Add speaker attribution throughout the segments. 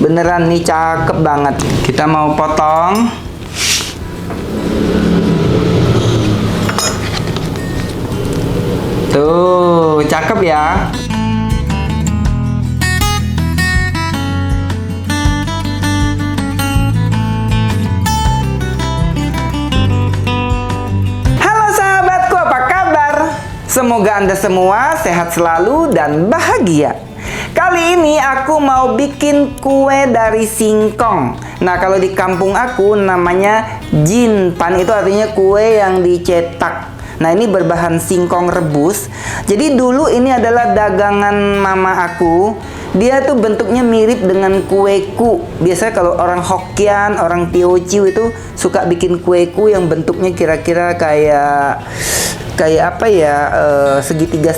Speaker 1: Beneran nih cakep banget. Kita mau potong. Tuh, cakep ya. Halo sahabatku, apa kabar? Semoga Anda semua sehat selalu dan bahagia. Kali ini aku mau bikin kue dari singkong. Nah, kalau di kampung aku namanya jinpan, itu artinya kue yang dicetak. Nah, ini berbahan singkong rebus. Jadi dulu ini adalah dagangan mama aku. Dia tuh bentuknya mirip dengan kueku. Biasanya kalau orang Hokkien, orang Teochew itu suka bikin kueku yang bentuknya kira-kira kayak apa ya, segitiga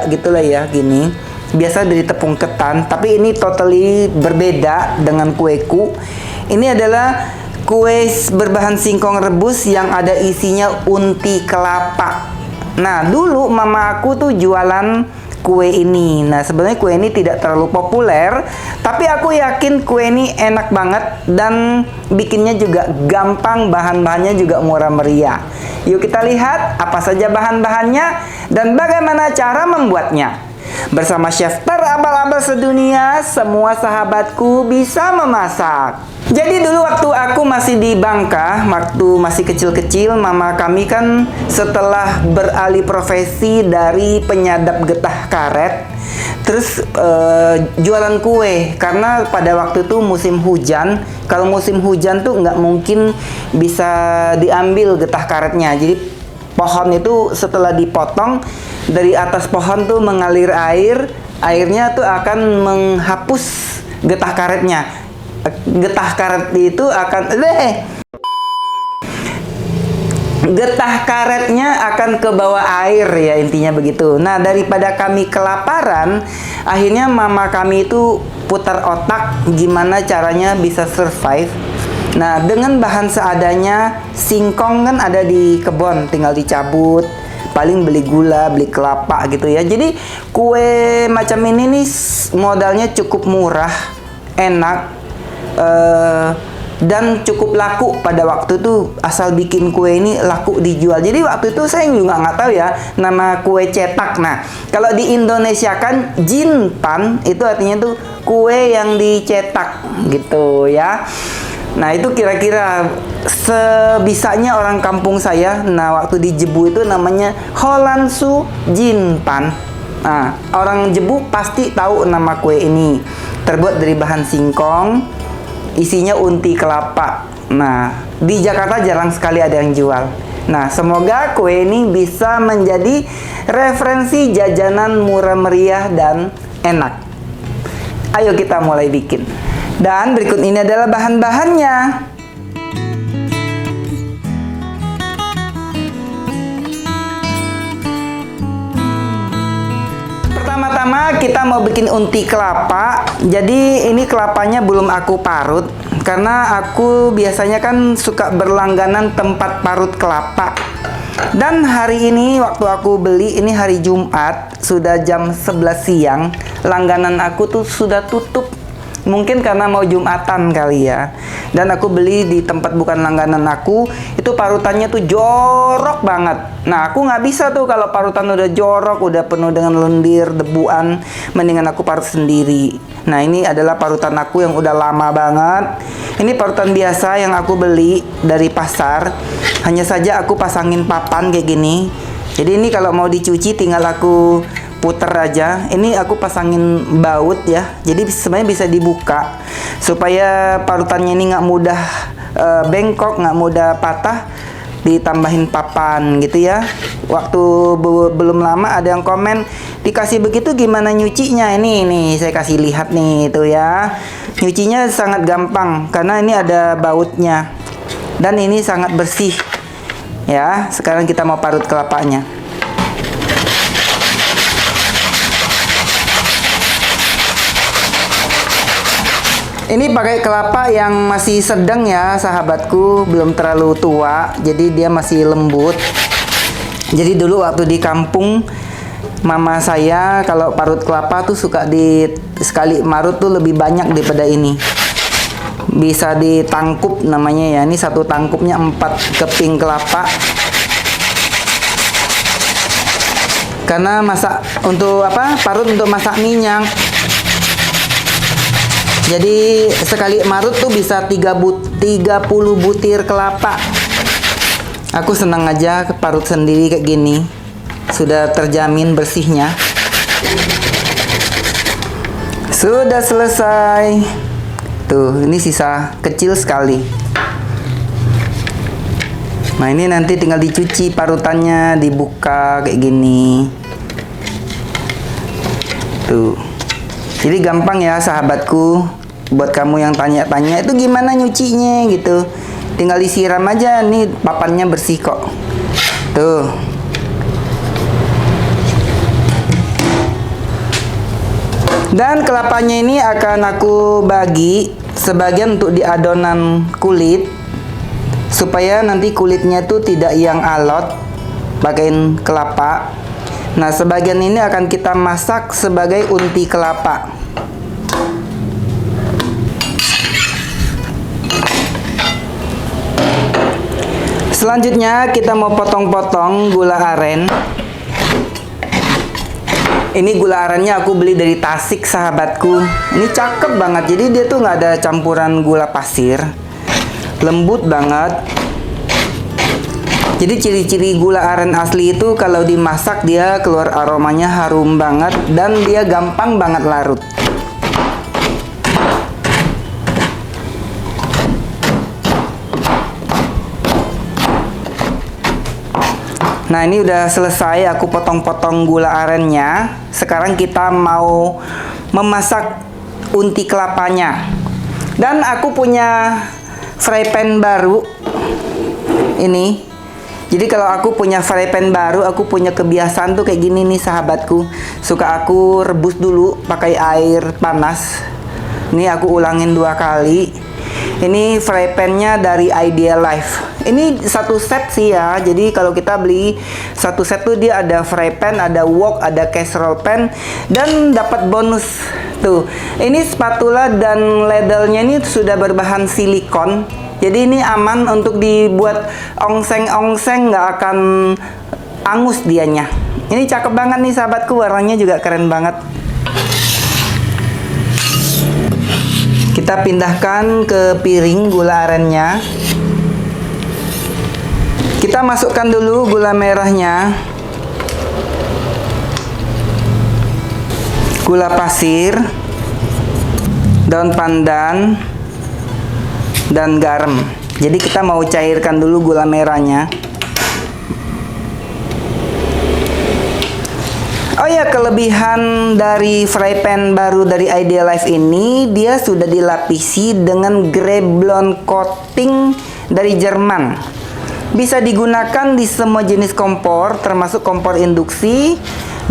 Speaker 1: gitulah ya, gini. Biasa dari tepung ketan, tapi ini totally berbeda dengan kueku. Ini adalah kue berbahan singkong rebus yang ada isinya unti kelapa. Nah, dulu mama aku tuh jualan kue ini. Nah, sebenarnya kue ini tidak terlalu populer, tapi aku yakin kue ini enak banget dan bikinnya juga gampang, bahan-bahannya juga murah meriah. Yuk kita lihat apa saja bahan-bahannya dan bagaimana cara membuatnya. Bersama chef terabal-abal sedunia, semua sahabatku bisa memasak. Jadi dulu waktu aku masih di Bangka, waktu masih kecil-kecil, mama kami kan setelah beralih profesi dari penyadap getah karet, terus jualan kue. Karena pada waktu itu musim hujan, kalau musim hujan tuh nggak mungkin bisa diambil getah karetnya. Jadi pohon itu setelah dipotong, dari atas pohon tuh mengalir airnya tuh akan menghapus getah karetnya. Getah karet itu akan getah karetnya akan ke bawah air ya, intinya begitu. Nah, daripada kami kelaparan, akhirnya mama kami itu putar otak gimana caranya bisa survive. Nah, dengan bahan seadanya, singkong kan ada di kebun, tinggal dicabut. Paling beli gula, beli kelapa gitu ya. Jadi kue macam ini nih modalnya cukup murah, enak, dan cukup laku pada waktu itu. Asal bikin kue ini laku dijual. Jadi waktu itu saya juga nggak tahu ya nama kue cetak. Nah, kalau di Indonesia kan jinpan itu artinya tuh kue yang dicetak gitu ya. Nah, itu kira-kira sebisanya orang kampung saya. Nah, waktu di Jebu itu namanya Holansu Jinpan. Nah, orang Jebu pasti tahu nama kue ini. Terbuat dari bahan singkong, isinya unti kelapa. Nah, di Jakarta jarang sekali ada yang jual. Nah, semoga kue ini bisa menjadi referensi jajanan murah meriah dan enak. Ayo kita mulai bikin. Dan berikut ini adalah bahan-bahannya. Pertama-tama kita mau bikin unti kelapa. Jadi ini kelapanya belum aku parut, karena aku biasanya kan suka berlangganan tempat parut kelapa. Dan hari ini waktu aku beli, ini hari Jumat, sudah jam 11 siang, langganan aku tuh sudah tutup. Mungkin karena mau Jumatan kali ya. Dan aku beli di tempat bukan langganan aku, itu parutannya tuh jorok banget. Nah, aku nggak bisa tuh kalau parutan udah jorok, udah penuh dengan lendir, debuan, mendingan aku parut sendiri. Nah, ini adalah parutan aku yang udah lama banget. Ini parutan biasa yang aku beli dari pasar. Hanya saja aku pasangin papan kayak gini. Jadi ini kalau mau dicuci tinggal aku puter aja. Ini aku pasangin baut ya, jadi sebenarnya bisa dibuka supaya parutannya ini nggak mudah bengkok, nggak mudah patah. Ditambahin papan gitu ya. Waktu belum lama ada yang komen, dikasih begitu gimana nyucinya. Ini saya kasih lihat nih itu ya. Nyucinya sangat gampang karena ini ada bautnya dan ini sangat bersih ya. Sekarang kita mau parut kelapanya. Ini pakai kelapa yang masih sedang ya sahabatku, belum terlalu tua, jadi dia masih lembut. Jadi dulu waktu di kampung Mama saya kalau parut kelapa tuh suka di sekali marut tuh lebih banyak daripada ini. Bisa ditangkup namanya ya. Ini satu tangkupnya 4 keping kelapa. Karena masak untuk apa? Parut untuk masak minyak. Jadi sekali marut tuh bisa 30 butir kelapa. Aku senang aja parut sendiri kayak gini. Sudah terjamin bersihnya. Sudah selesai. Tuh, ini sisa kecil sekali. Nah, ini nanti tinggal dicuci parutannya, dibuka kayak gini. Tuh. Jadi gampang ya sahabatku. Buat kamu yang tanya-tanya itu gimana nyucinya gitu. Tinggal disiram aja, nih papannya bersih kok. Tuh. Dan kelapanya ini akan aku bagi sebagian untuk di adonan kulit supaya nanti kulitnya tuh tidak yang alot pakein kelapa. Nah, sebagian ini akan kita masak sebagai unti kelapa. Selanjutnya kita mau potong-potong gula aren. Ini gula arennya aku beli dari Tasik sahabatku. Ini cakep banget. Jadi dia tuh nggak ada campuran gula pasir. Lembut banget. Jadi ciri-ciri gula aren asli itu kalau dimasak dia keluar aromanya harum banget dan dia gampang banget larut. Nah, ini udah selesai aku potong-potong gula arennya. Sekarang kita mau memasak unti kelapanya. Dan aku punya fry pan baru. Ini. Jadi kalau aku punya fry pan baru, aku punya kebiasaan tuh kayak gini nih sahabatku. Suka aku rebus dulu pakai air panas. Ini aku ulangin 2 kali. Ini fry pan-nya dari Ideal Life. Ini satu set sih ya. Jadi kalau kita beli satu set tuh dia ada fry pan, ada wok, ada casserole pan dan dapat bonus tuh. Ini spatula dan ladle-nya ini sudah berbahan silikon. Jadi ini aman untuk dibuat ongseng-ongseng, nggak akan angus dianya. Ini cakep banget nih sahabatku, warnanya juga keren banget. Kita pindahkan ke piring gula arennya. Kita masukkan dulu gula merahnya, gula pasir, daun pandan, dan garam. Jadi kita mau cairkan dulu gula merahnya. Oh ya, kelebihan dari fry pan baru dari Ideal Life ini, dia sudah dilapisi dengan Greblon coating dari Jerman. Bisa digunakan di semua jenis kompor, termasuk kompor induksi,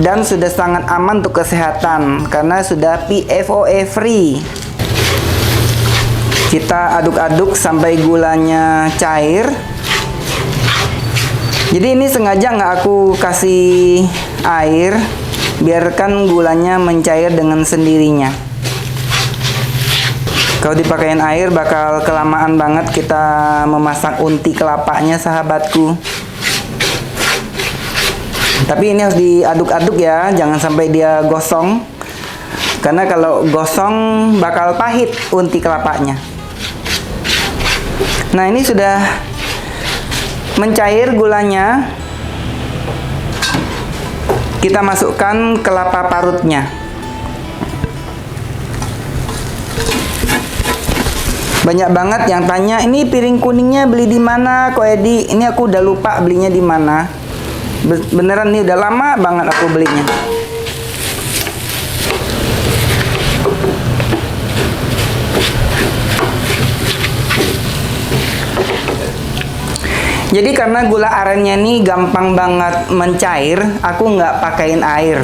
Speaker 1: dan sudah sangat aman untuk kesehatan karena sudah PFOA free. Kita aduk-aduk sampai gulanya cair. Jadi ini sengaja nggak aku kasih air, biarkan gulanya mencair dengan sendirinya. Kalau dipakein air bakal kelamaan banget kita memasak unti kelapanya sahabatku. Tapi ini harus diaduk-aduk ya, jangan sampai dia gosong. Karena kalau gosong bakal pahit unti kelapanya. Nah, ini sudah mencair gulanya. Kita masukkan kelapa parutnya. Banyak banget yang tanya, ini piring kuningnya beli di mana, Ko Edi? Ini aku udah lupa belinya di mana. Beneran nih udah lama banget aku belinya. Jadi karena gula arennya nih gampang banget mencair, aku nggak pakein air.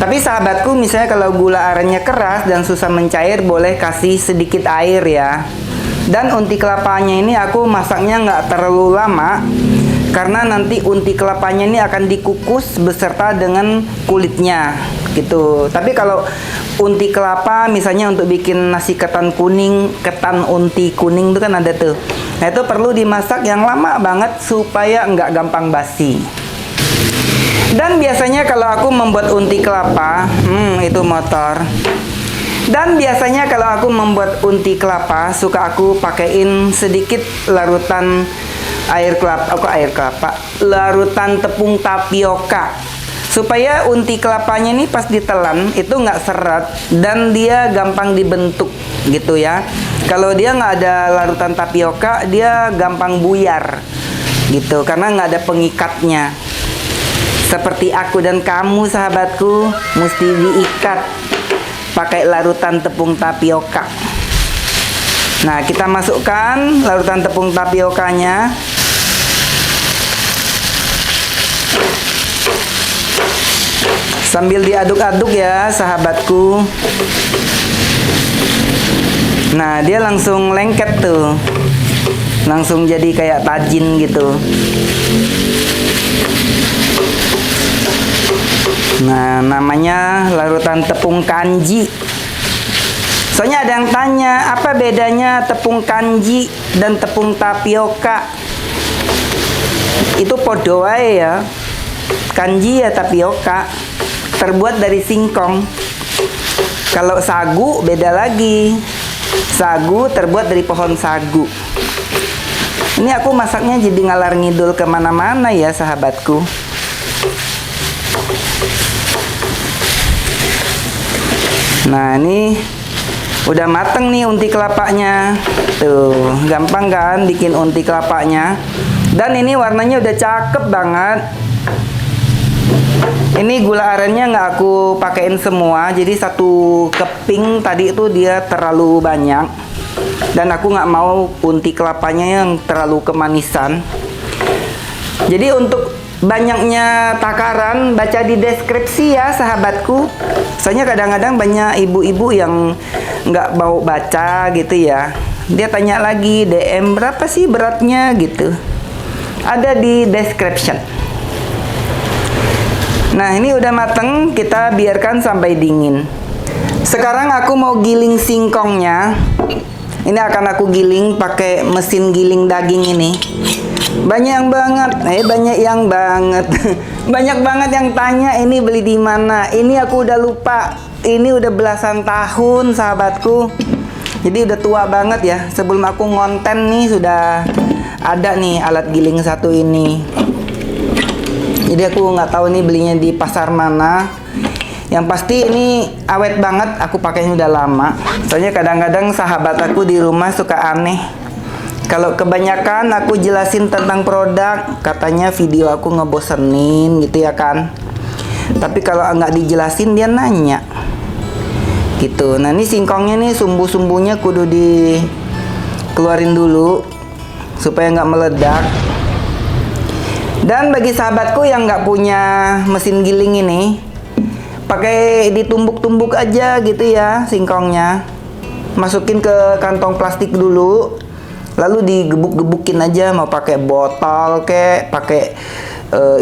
Speaker 1: Tapi sahabatku, misalnya kalau gula arennya keras dan susah mencair, boleh kasih sedikit air ya. Dan unti kelapanya ini aku masaknya nggak terlalu lama, karena nanti unti kelapanya ini akan dikukus beserta dengan kulitnya gitu. Tapi kalau unti kelapa misalnya untuk bikin nasi ketan kuning, ketan unti kuning itu kan ada tuh. Nah itu perlu dimasak yang lama banget supaya nggak gampang basi. Dan biasanya kalau aku membuat unti kelapa, itu motor. Dan biasanya kalau aku membuat unti kelapa, suka aku pakein sedikit larutan larutan tepung tapioka. Supaya unti kelapanya ini pas ditelan itu nggak seret dan dia gampang dibentuk gitu ya. Kalau dia nggak ada larutan tapioka, dia gampang buyar gitu karena nggak ada pengikatnya. Seperti aku dan kamu sahabatku, mesti diikat pakai larutan tepung tapioka. Nah, kita masukkan larutan tepung tapiokanya. Sambil diaduk-aduk ya sahabatku. Nah, dia langsung lengket tuh. Langsung jadi kayak tajin gitu. Nah, namanya larutan tepung kanji. Soalnya ada yang tanya, apa bedanya tepung kanji dan tepung tapioka? Itu podo wae ya. Kanji ya tapioka, terbuat dari singkong. Kalau sagu beda lagi. Sagu terbuat dari pohon sagu. Ini aku masaknya jadi ngalar ngidul kemana-mana ya sahabatku. Nah ini udah mateng nih unti kelapanya. Tuh, gampang kan bikin unti kelapanya. Dan ini warnanya udah cakep banget. Ini gula arennya nggak aku pakein semua. Jadi satu keping tadi itu dia terlalu banyak. Dan aku nggak mau unti kelapanya yang terlalu kemanisan. Jadi untuk banyaknya takaran baca di deskripsi ya sahabatku. Soalnya kadang-kadang banyak ibu-ibu yang nggak mau baca gitu ya. Dia tanya lagi DM berapa sih beratnya gitu. Ada di description. Nah ini udah mateng, kita biarkan sampai dingin. Sekarang aku mau giling singkongnya. Ini akan aku giling pakai mesin giling daging ini. Banyak banget banyak banget yang tanya ini beli di mana. Ini aku udah lupa. Ini udah belasan tahun sahabatku. Jadi udah tua banget ya. Sebelum aku ngonten nih sudah ada nih alat giling satu ini. Jadi aku nggak tahu nih belinya di pasar mana. Yang pasti ini awet banget. Aku pakainya udah lama. Soalnya kadang-kadang sahabat aku di rumah suka aneh. Kalau kebanyakan aku jelasin tentang produk, katanya video aku ngebosenin gitu ya kan. Tapi kalau nggak dijelasin dia nanya gitu. Nah ini singkongnya nih sumbu-sumbunya kudu dikeluarin dulu supaya nggak meledak. Dan bagi sahabatku yang nggak punya mesin giling ini, pakai ditumbuk-tumbuk aja gitu ya singkongnya. Masukin ke kantong plastik dulu. Lalu digebuk-gebukin aja, mau pakai botol kek, pakai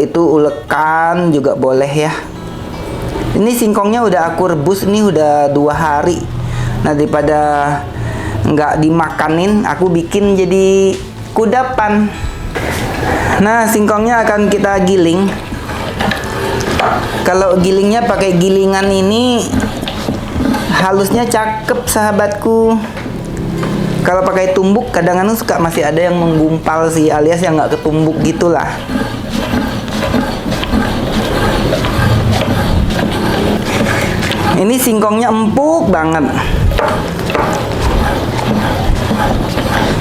Speaker 1: itu ulekan juga boleh ya. Ini singkongnya udah aku rebus nih udah 2 hari. Nah daripada nggak dimakanin, aku bikin jadi kudapan. Nah singkongnya akan kita giling. Kalau gilingnya pakai gilingan ini halusnya cakep sahabatku. Kalau pakai tumbuk kadang-kadang suka masih ada yang menggumpal sih, alias yang nggak ketumbuk gitulah. Ini singkongnya empuk banget.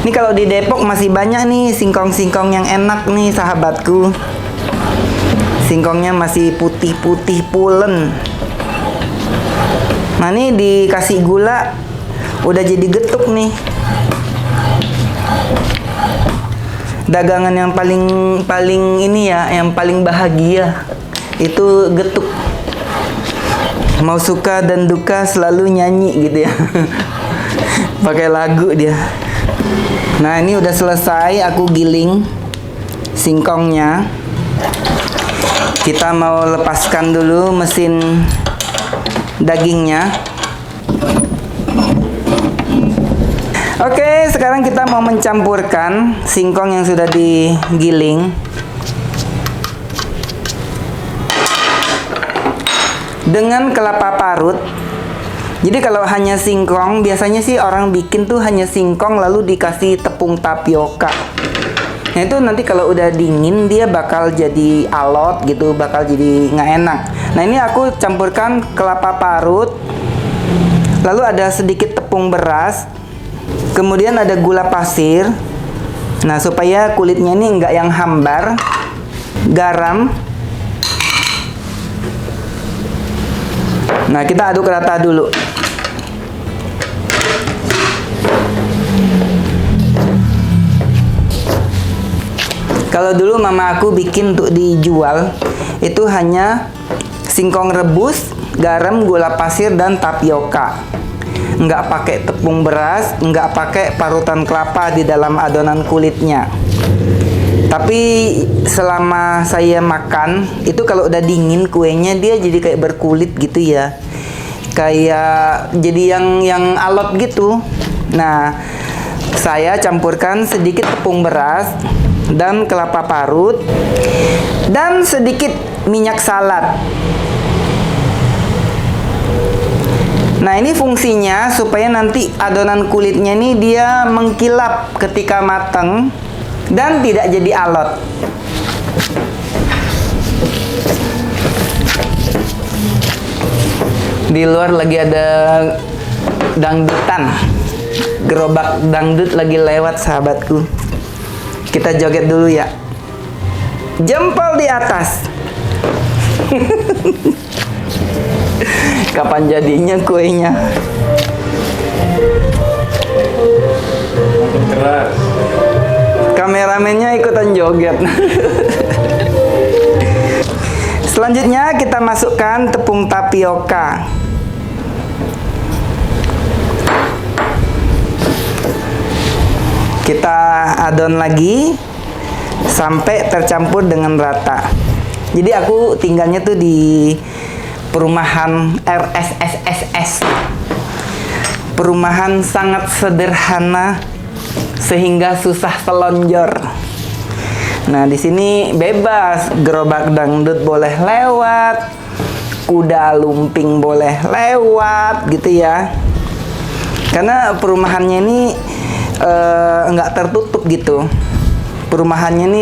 Speaker 1: Ini kalau di Depok masih banyak nih singkong-singkong yang enak nih sahabatku. Singkongnya masih putih-putih pulen. Nah ini dikasih gula udah jadi getuk nih. Dagangan yang paling ini ya, yang paling bahagia itu getuk. Mau suka dan duka selalu nyanyi gitu ya. Pakai lagu dia. Nah ini udah selesai aku giling singkongnya. Kita mau lepaskan dulu mesin dagingnya. Oke, sekarang kita mau mencampurkan singkong yang sudah digiling dengan kelapa parut. Jadi kalau hanya singkong, biasanya sih orang bikin tuh hanya singkong lalu dikasih tepung tapioka. Nah itu nanti kalau udah dingin dia bakal jadi alot gitu, bakal jadi nggak enak. Nah ini aku campurkan kelapa parut, lalu ada sedikit tepung beras, kemudian ada gula pasir. Nah supaya kulitnya ini nggak yang hambar, garam. Nah kita aduk rata dulu. Kalau dulu mama aku bikin untuk dijual, itu hanya singkong rebus, garam, gula pasir, dan tapioka. Nggak pakai tepung beras, nggak pakai parutan kelapa di dalam adonan kulitnya. Tapi selama saya makan, itu kalau udah dingin kuenya dia jadi kayak berkulit gitu ya. Kayak jadi yang alot gitu. Nah, saya campurkan sedikit tepung beras dan kelapa parut dan sedikit minyak salad. Nah ini fungsinya supaya nanti adonan kulitnya ini dia mengkilap ketika matang dan tidak jadi alot. Di luar lagi ada dangdutan, gerobak dangdut lagi lewat sahabatku. Kita joget dulu ya. Jempol di atas. Kapan jadinya kuenya?
Speaker 2: Keras.
Speaker 1: Kameramennya ikutan joget. Selanjutnya kita masukkan tepung tapioka. Kita adon lagi sampai tercampur dengan rata. Jadi aku tinggalnya tuh di perumahan RSSSS. Perumahan sangat sederhana sehingga susah selonjor. Nah, di sini bebas, gerobak dangdut boleh lewat, kuda lumping boleh lewat gitu ya. Karena perumahannya ini nggak tertutup gitu. Perumahannya ini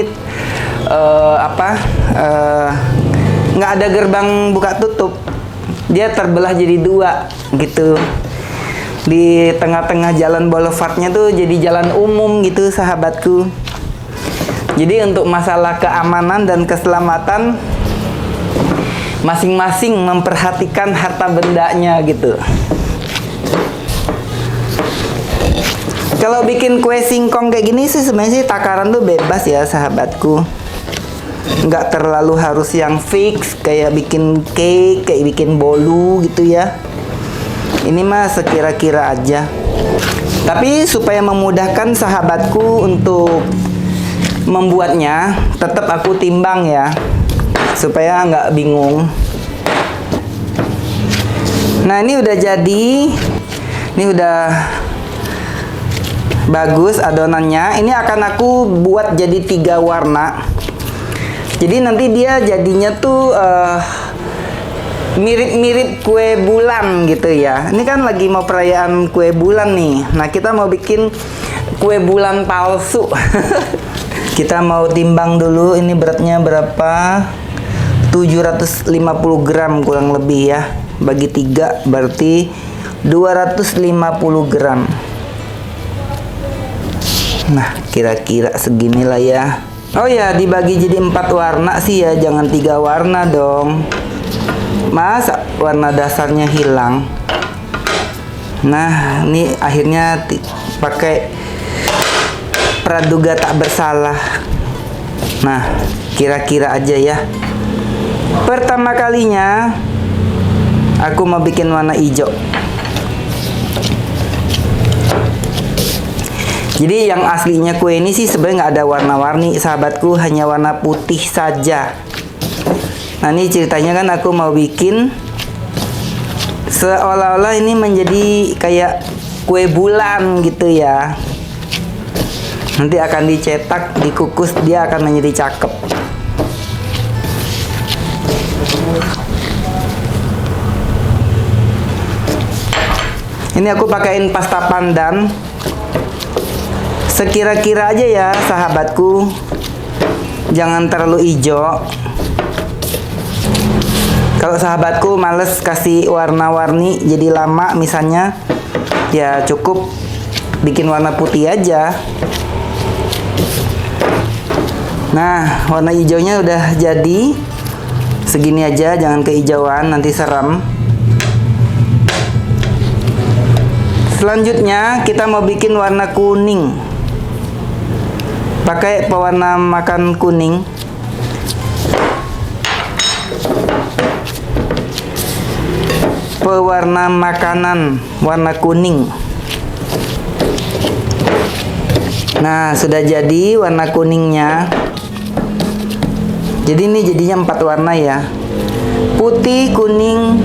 Speaker 1: nggak ada gerbang buka tutup. Dia terbelah jadi dua gitu. Di tengah-tengah jalan boulevardnya tuh jadi jalan umum gitu sahabatku. Jadi untuk masalah keamanan dan keselamatan masing-masing memperhatikan harta bendanya gitu. Kalau bikin kue singkong kayak gini sih sebenarnya sih takaran tuh bebas ya sahabatku. Nggak terlalu harus yang fix kayak bikin cake, kayak bikin bolu gitu ya. Ini mah sekira-kira aja. Tapi supaya memudahkan sahabatku untuk membuatnya, tetap aku timbang ya. Supaya nggak bingung. Nah ini udah jadi. Ini udah bagus adonannya. Ini akan aku buat jadi 3 warna. Jadi nanti dia jadinya tuh mirip-mirip kue bulan gitu ya. Ini kan lagi mau perayaan kue bulan nih. Nah kita mau bikin kue bulan palsu. Kita mau timbang dulu ini beratnya berapa. 750 gram kurang lebih ya. Bagi 3 berarti 250 gram. Nah, kira-kira seginilah ya. Oh ya, dibagi jadi 4 warna sih ya, jangan 3 warna dong. Masa warna dasarnya hilang. Nah, ini akhirnya pakai praduga tak bersalah. Nah, kira-kira aja ya. Pertama kalinya aku mau bikin warna hijau. Jadi yang aslinya kue ini sih sebenarnya nggak ada warna-warni, sahabatku, hanya warna putih saja. Nah, ini ceritanya kan aku mau bikin seolah-olah ini menjadi kayak kue bulan gitu ya. Nanti akan dicetak, dikukus, dia akan menjadi cakep. Ini aku pakaiin pasta pandan. Sekira-kira aja ya, sahabatku. Jangan terlalu hijau. Kalau sahabatku males kasih warna-warni jadi lama misalnya, ya cukup bikin warna putih aja. Nah, warna hijaunya udah jadi. Segini aja, jangan kehijauan, nanti serem. Selanjutnya kita mau bikin warna kuning. Pakai pewarna makan kuning. Pewarna makanan warna kuning. Nah, sudah jadi warna kuningnya. Jadi ini jadinya 4 warna ya. Putih, kuning,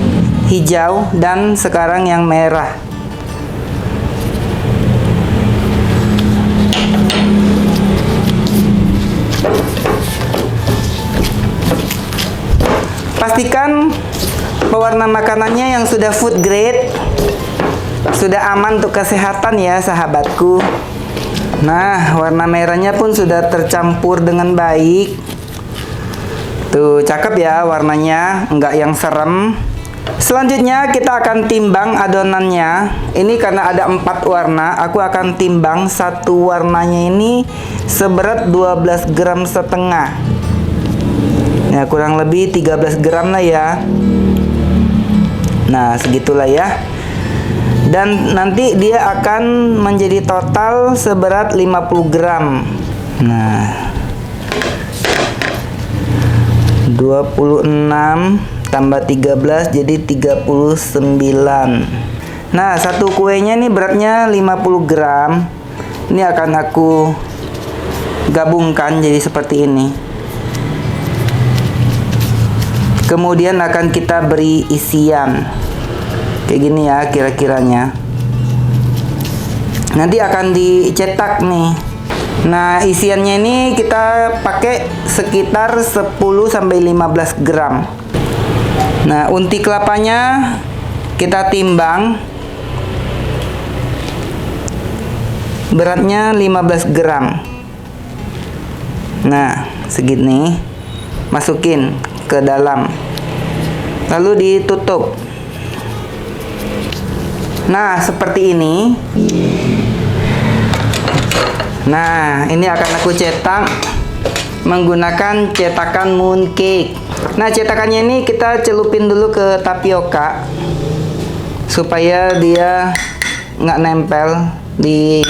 Speaker 1: hijau, dan sekarang yang merah. Pastikan pewarna makanannya yang sudah food grade, sudah aman untuk kesehatan ya, sahabatku. Nah, warna merahnya pun sudah tercampur dengan baik. Tuh, cakep ya warnanya, enggak yang serem. Selanjutnya kita akan timbang adonannya. Ini karena ada 4 warna, aku akan timbang satu warnanya ini seberat 12 gram setengah. Ya, kurang lebih 13 gram lah ya. Nah, segitulah ya. Dan nanti dia akan menjadi total seberat 50 gram. Nah, 26 tambah 13 jadi 39. Nah, satu kuenya ini beratnya 50 gram. Ini akan aku gabungkan jadi seperti ini. Kemudian akan kita beri isian. Kayak gini ya kira-kiranya. Nanti akan dicetak nih. Nah, isiannya ini kita pakai sekitar 10-15 gram. Nah, unti kelapanya kita timbang. Beratnya 15 gram. Nah, segini. Masukin ke dalam. Lalu ditutup. Nah, seperti ini. Nah, ini akan aku cetak menggunakan cetakan mooncake. Nah, cetakannya ini kita celupin dulu ke tapioka supaya dia nggak nempel di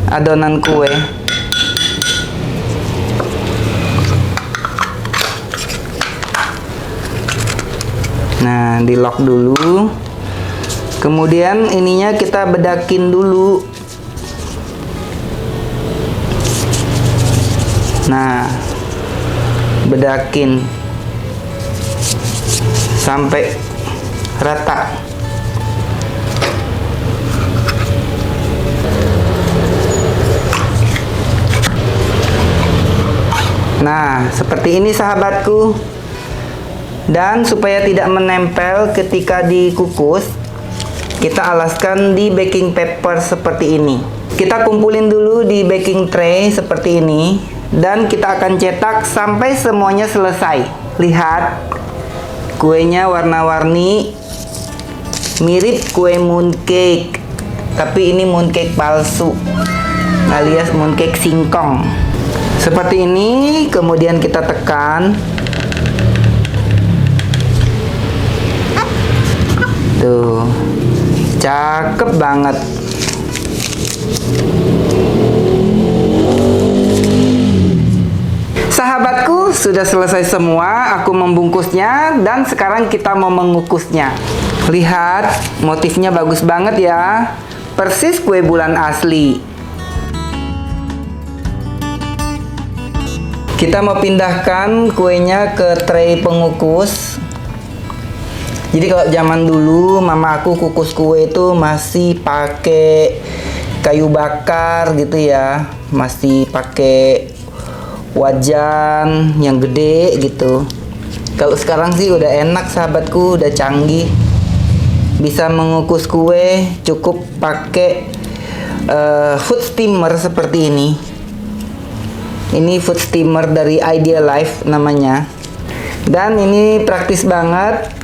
Speaker 1: adonan kue. Nah, di lock dulu. Kemudian ininya kita bedakin dulu. Nah, bedakin sampai rata. Nah, seperti ini sahabatku. Dan supaya tidak menempel ketika dikukus, kita alaskan di baking paper seperti ini. Kita kumpulin dulu di baking tray seperti ini. Dan kita akan cetak sampai semuanya selesai. Lihat, kuenya warna-warni, mirip kue mooncake. Tapi ini mooncake palsu, alias mooncake singkong. Seperti ini, kemudian kita tekan. Tuh, cakep banget. Sahabatku, sudah selesai semua. Aku membungkusnya dan sekarang kita mau mengukusnya. Lihat, motifnya bagus banget ya. persis kue bulan asli. Kita mau pindahkan kuenya ke tray pengukus. Jadi kalau zaman dulu mama aku kukus kue itu masih pakai kayu bakar gitu ya, masih pakai wajan yang gede gitu. Kalau sekarang sih udah enak sahabatku, udah canggih, bisa mengukus kue cukup pakai food steamer seperti ini. Ini food steamer dari Idealife namanya, dan ini praktis banget.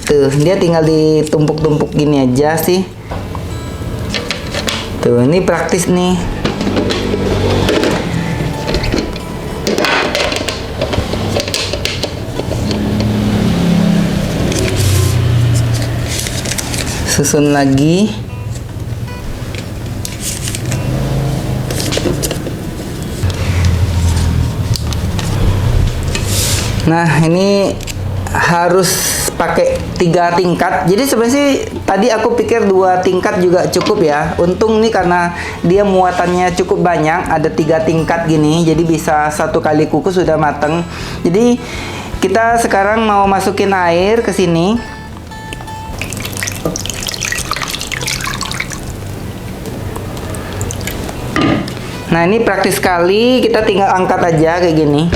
Speaker 1: Tuh, dia tinggal ditumpuk-tumpuk gini aja sih. Tuh, ini praktis nih. Susun lagi. Nah, ini harus pakai 3 tingkat. Jadi sebenarnya sih tadi aku pikir 2 tingkat juga cukup ya. Untung nih karena dia muatannya cukup banyak, ada 3 tingkat gini, jadi bisa 1 kali kukus sudah mateng. Jadi kita sekarang mau masukin air ke sini. Nah, ini praktis sekali, kita tinggal angkat aja kayak gini.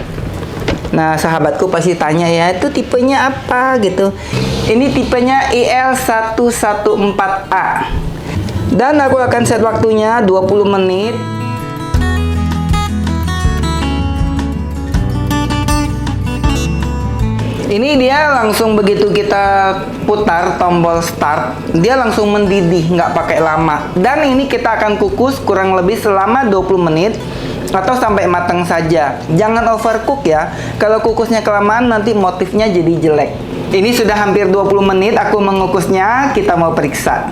Speaker 1: Nah, sahabatku pasti tanya ya, itu tipenya apa gitu. Ini tipenya IL114A. Dan aku akan set waktunya 20 menit. Ini dia langsung begitu kita putar tombol start, dia langsung mendidih, nggak pakai lama. Dan ini kita akan kukus kurang lebih selama 20 menit atau sampai matang saja. Jangan overcook ya. Kalau kukusnya kelamaan nanti motifnya jadi jelek. Ini sudah hampir 20 menit aku mengukusnya, kita mau periksa.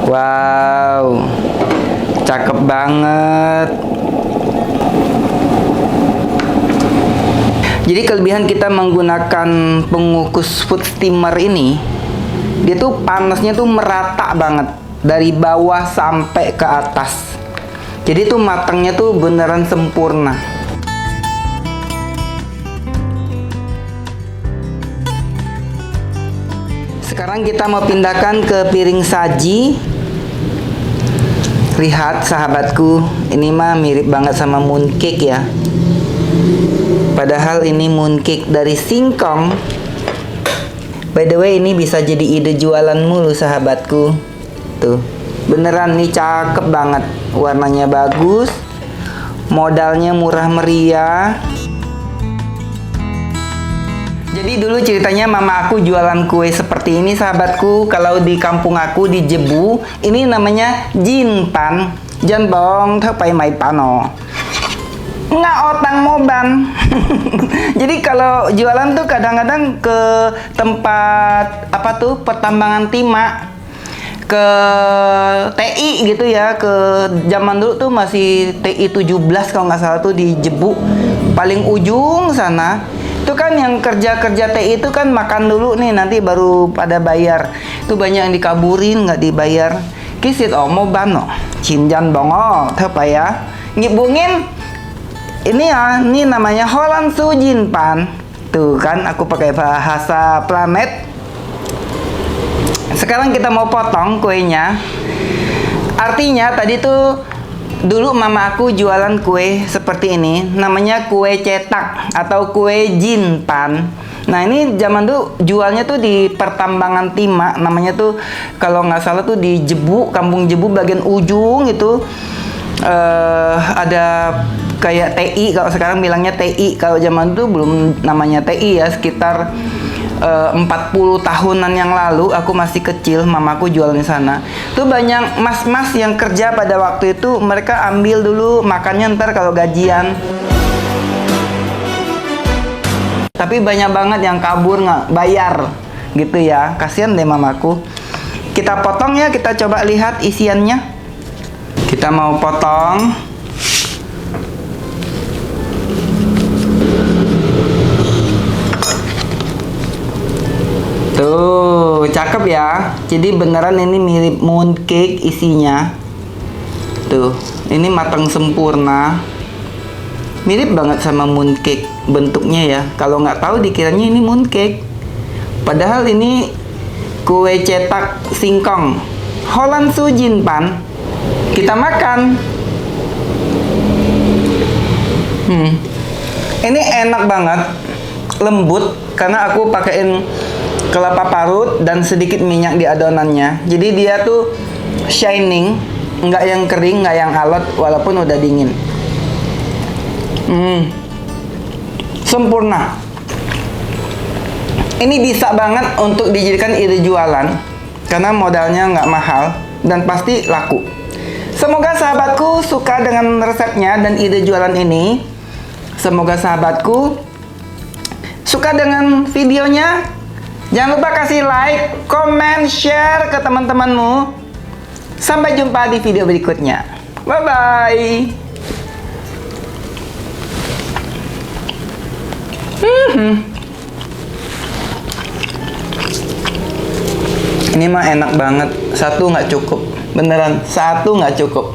Speaker 1: Wow, cakep banget. Jadi kelebihan kita menggunakan pengukus food steamer ini, dia tuh panasnya tuh merata banget dari bawah sampai ke atas. Jadi tuh matangnya tuh beneran sempurna. Sekarang kita mau pindahkan ke piring saji. Lihat sahabatku, ini mah mirip banget sama mooncake ya. Padahal ini mooncake dari singkong. By the way, ini bisa jadi ide jualanmu loh sahabatku. Tuh, beneran nih cakep banget. Warnanya bagus, modalnya murah meriah. Jadi dulu ceritanya mama aku jualan kue seperti ini sahabatku. Kalau di kampung aku di Jebu, ini namanya jinpan. Janbong thapai mai pano. Nggak otang moban. Jadi kalau jualan tuh kadang-kadang ke tempat apa tuh pertambangan timah, ke TI gitu ya, ke zaman dulu tuh masih TI 17 kalau nggak salah tuh di Jebu paling ujung sana. Itu kan yang kerja-kerja TI itu kan makan dulu nih, nanti baru pada bayar. Itu banyak yang dikaburin nggak dibayar. Kisit moban no, cinjan bongo, apa ya? Ngibungin. Ini ya, ini namanya Holland Sujinpan. Tuh kan, aku pakai bahasa planet. Sekarang kita mau potong kuenya. Artinya tadi tuh dulu mama aku jualan kue seperti ini, namanya kue cetak atau kue jinpan. Nah ini zaman dulu jualnya tuh di pertambangan timah, namanya tuh kalau nggak salah tuh di Jebu, kampung Jebu bagian ujung itu. Ada kayak TI, kalau sekarang bilangnya TI, kalau zaman itu belum namanya TI ya, sekitar 40 tahunan yang lalu aku masih kecil, mamaku jual di sana. Tuh banyak mas-mas yang kerja pada waktu itu, mereka ambil dulu makannya ntar kalau gajian. Tapi banyak banget yang kabur nggak bayar gitu ya, kasihan deh mamaku. Kita potong ya, kita coba lihat isiannya. Kita mau potong. Tuh, cakep ya. Jadi beneran ini mirip mooncake isinya. Tuh, ini matang sempurna. Mirip banget sama mooncake bentuknya ya. Kalau nggak tahu dikiranya ini mooncake. Padahal ini kue cetak singkong Holland Sujin Pan. Kita makan. Ini enak banget, lembut karena aku pakein kelapa parut dan sedikit minyak di adonannya. Jadi dia tuh shining, nggak yang kering, nggak yang alot walaupun udah dingin. Sempurna. Ini bisa banget untuk dijadikan ide jualan karena modalnya nggak mahal dan pasti laku. Semoga sahabatku suka dengan resepnya dan ide jualan ini. Semoga sahabatku suka dengan videonya. Jangan lupa kasih like, comment, share ke teman-temanmu. Sampai jumpa di video berikutnya. Bye-bye. Ini mah enak banget. Satu nggak cukup. Beneran, satu nggak cukup.